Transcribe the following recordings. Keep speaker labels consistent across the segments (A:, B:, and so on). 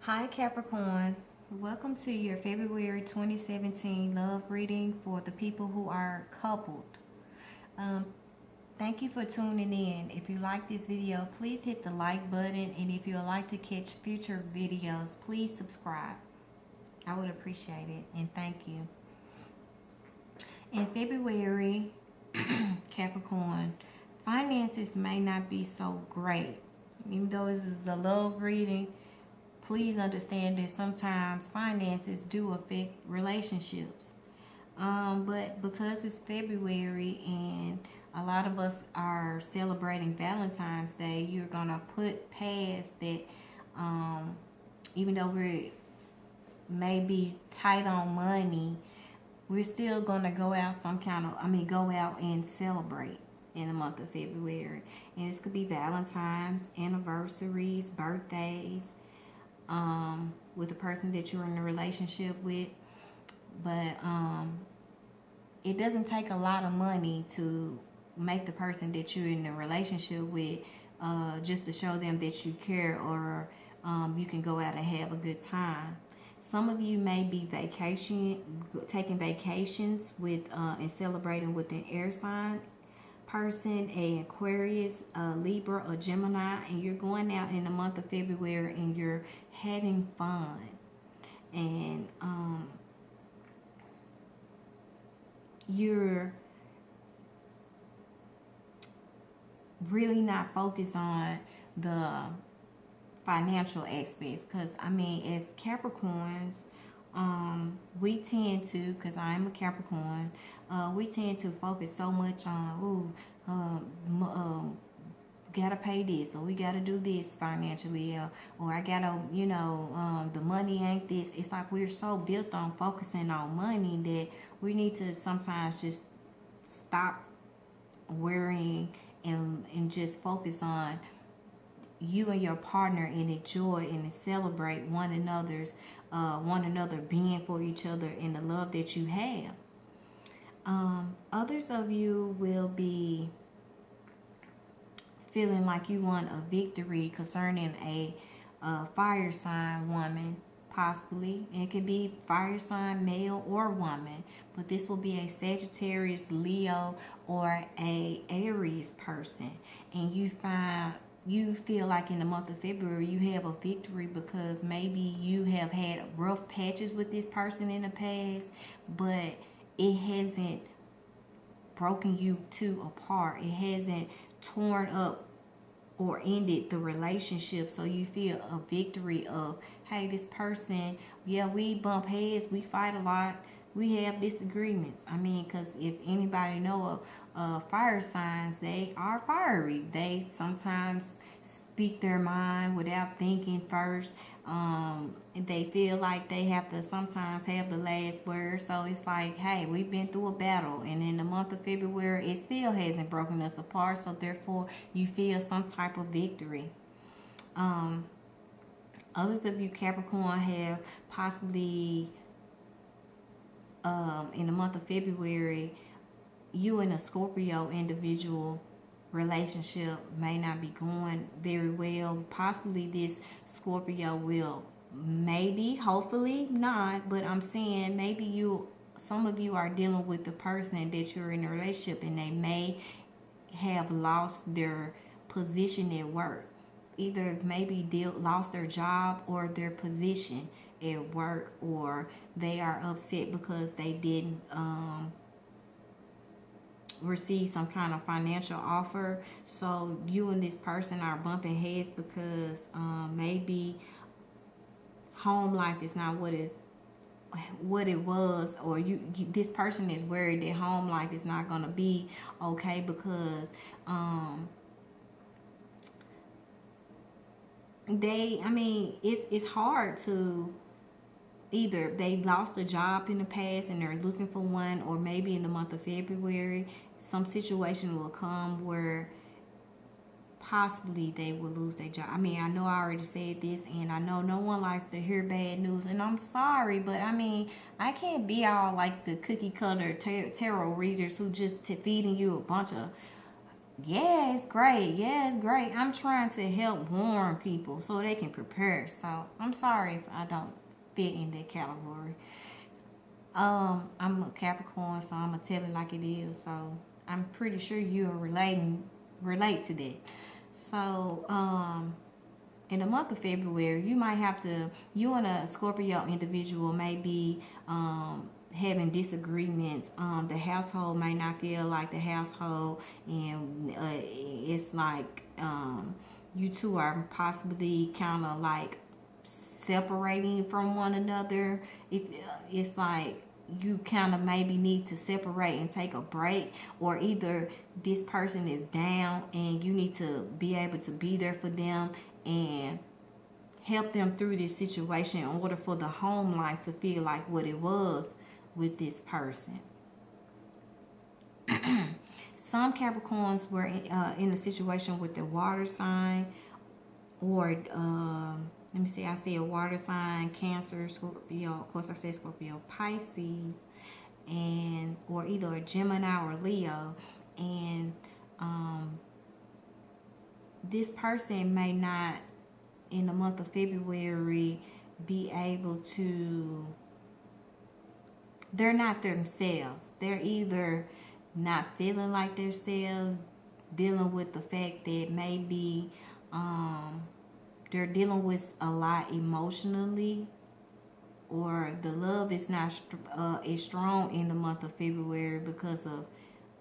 A: Hi Capricorn, welcome to your February 2017 love reading for the people who are coupled. Um, Thank you for tuning in. If you like this video, please hit the like button, and if you would like to catch future videos, please subscribe. I would appreciate it, and thank you. In February, Capricorn, finances may not be so great. Even though this is a love reading, please understand that sometimes finances do affect relationships. But because it's February and a lot of us are celebrating Valentine's Day, you're gonna put past that. Even though we may be tight on money, we're still gonna go out go out and celebrate in the month of February. And this could be Valentine's, anniversaries, birthdays, with the person that you're in a relationship with. But it doesn't take a lot of money to make the person that you're in a relationship with, just to show them that you care, or you can go out and have a good time. Some of you may be taking vacations with and celebrating with an air sign person, a Aquarius, a Libra, a Gemini, and you're going out in the month of February and you're having fun. And you're really not focused on the financial aspects, because as Capricorns, we tend to, because I am a Capricorn, we tend to focus so much on, gotta pay this, or we gotta do this financially, or I gotta, the money ain't this. It's like we're so built on focusing on money that we need to sometimes just stop worrying and just focus on you and your partner, and enjoy and celebrate one another being for each other and the love that you have. Others of you will be feeling like you won a victory concerning a fire sign woman, possibly. It could be fire sign male or woman, but this will be a Sagittarius, Leo, or a Aries person. And you feel like in the month of February you have a victory because maybe you have had rough patches with this person in the past, but it hasn't broken you two apart. It hasn't torn up or ended the relationship. So you feel a victory of, hey, this person, yeah, we bump heads, we fight a lot, we have disagreements. Because if anybody know fire signs, they are fiery. They sometimes speak their mind without thinking first. They feel like they have to sometimes have the last word. So it's like, hey, we've been through a battle, and in the month of February it still hasn't broken us apart. So therefore you feel some type of victory. Others of you Capricorn have possibly in the month of February, you and a Scorpio individual relationship may not be going very well. Possibly this Scorpio will, maybe, hopefully not, but I'm saying maybe some of you are dealing with the person that you're in a relationship, and they may have lost their position at work. Either maybe lost their job or their position at work, or they are upset because they didn't receive some kind of financial offer. So you and this person are bumping heads because maybe home life is not what it was, or this person is worried that home life is not going to be okay because it's hard to, either they lost a job in the past and they're looking for one, or maybe in the month of February some situation will come where possibly they will lose their job. I know I already said this, and I know no one likes to hear bad news, and I'm sorry, but I can't be all like the cookie cutter tarot readers who just feeding you a bunch of Yeah, it's great. Yeah, it's great. I'm trying to help warn people so they can prepare. So I'm sorry if I don't fit in that category. I'm a Capricorn, so I'm gonna tell it like it is. So I'm pretty sure you're relate to that. So in the month of February, you might have to, you and a Scorpio individual may be having disagreements. The household may not feel like the household, and it's like you two are possibly kind of like separating from one another. If it's like you kind of maybe need to separate and take a break, or either this person is down and you need to be able to be there for them and help them through this situation in order for the home life to feel like what it was with this person. Some Capricorns were in a situation with the water sign, or let me see, I see a water sign, Cancer, Scorpio, of course I said Scorpio, Pisces, and or either a Gemini or Leo, and this person may not in the month of February be able to, they're not themselves. They're either not feeling like themselves, dealing with the fact that maybe they're dealing with a lot emotionally, or the love is not is strong in the month of February because of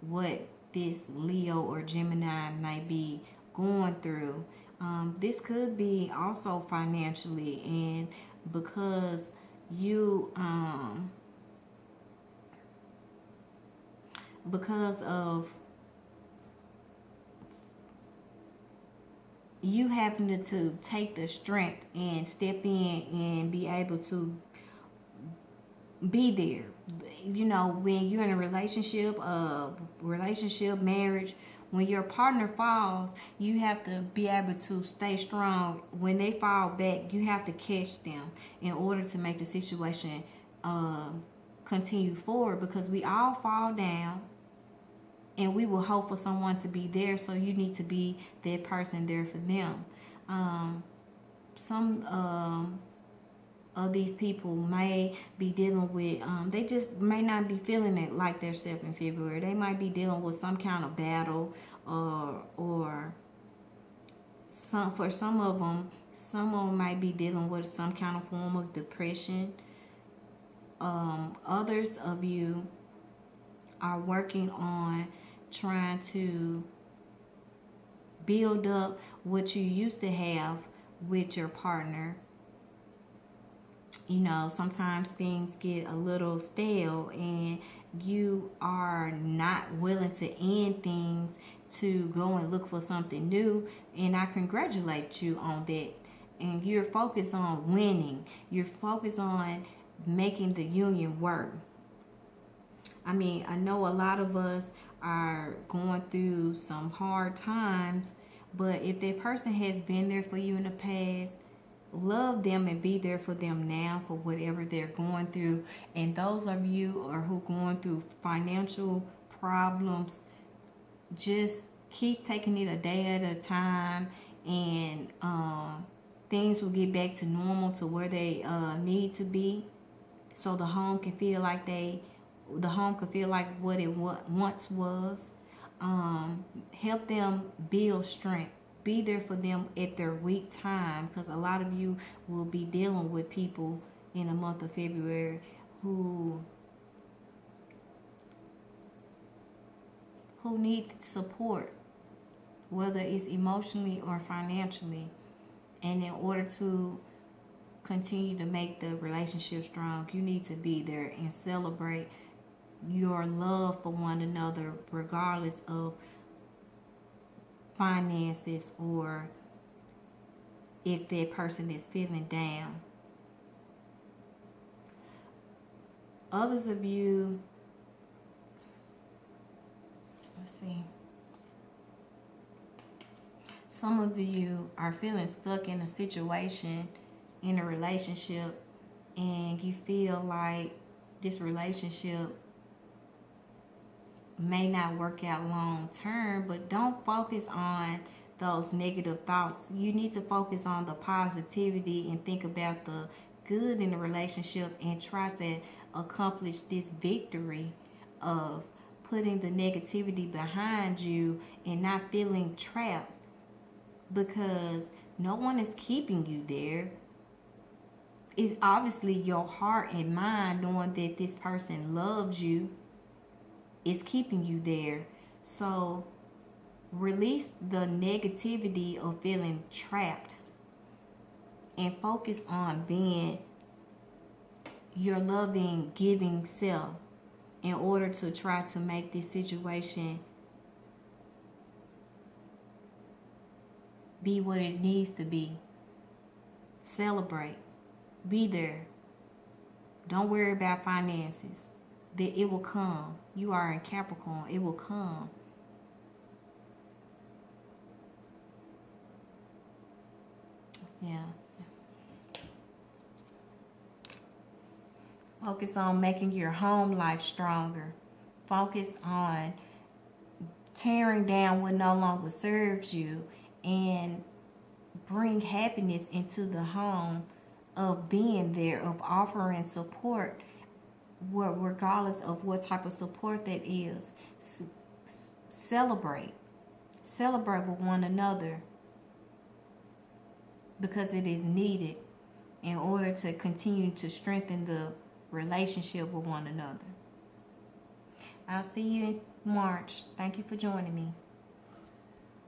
A: what this Leo or Gemini may be going through. This could be also financially, and because you because of you having to take the strength and step in and be able to be there. You know, when you're in a relationship, marriage, when your partner falls, you have to be able to stay strong. When they fall back, you have to catch them in order to make the situation continue forward, because we all fall down and we will hope for someone to be there. So you need to be that person there for them. Some of these people may be dealing with, they just may not be feeling it like their self in February. They might be dealing with some kind of battle, or for some of them might be dealing with some kind of form of depression. Others of you are working on trying to build up what you used to have with your partner. You know, sometimes things get a little stale and you are not willing to end things to go and look for something new. And I congratulate you on that. And you're focused on winning. You're focused on making the union work. I mean, I know a lot of us are going through some hard times, but if that person has been there for you in the past, love them and be there for them now for whatever they're going through. And those of you who are going through financial problems, just keep taking it a day at a time, and things will get back to normal, to where they need to be, so the home can feel like what it once was. Help them build strength. Be there for them at their weak time, because a lot of you will be dealing with people in the month of February who need support, whether it's emotionally or financially. And in order to continue to make the relationship strong, you need to be there and celebrate your love for one another, regardless of finances, or if that person is feeling down. Others of you, let's see, some of you are feeling stuck in a situation, in a relationship, and you feel like this relationship may not work out long term, but don't focus on those negative thoughts. You need to focus on the positivity and think about the good in the relationship and try to accomplish this victory of putting the negativity behind you and not feeling trapped, because no one is keeping you there. It's obviously your heart and mind knowing that this person loves you is keeping you there. So release the negativity of feeling trapped and focus on being your loving, giving self in order to try to make this situation be what it needs to be. Celebrate. Be there. Don't worry about finances. That it will come. You are in Capricorn. It will come. Yeah. Focus on making your home life stronger. Focus on tearing down what no longer serves you and bring happiness into the home of being there, of offering support, regardless of what type of support that is. Celebrate with one another, because it is needed in order to continue to strengthen the relationship with one another. I'll see you in March. Thank you for joining me.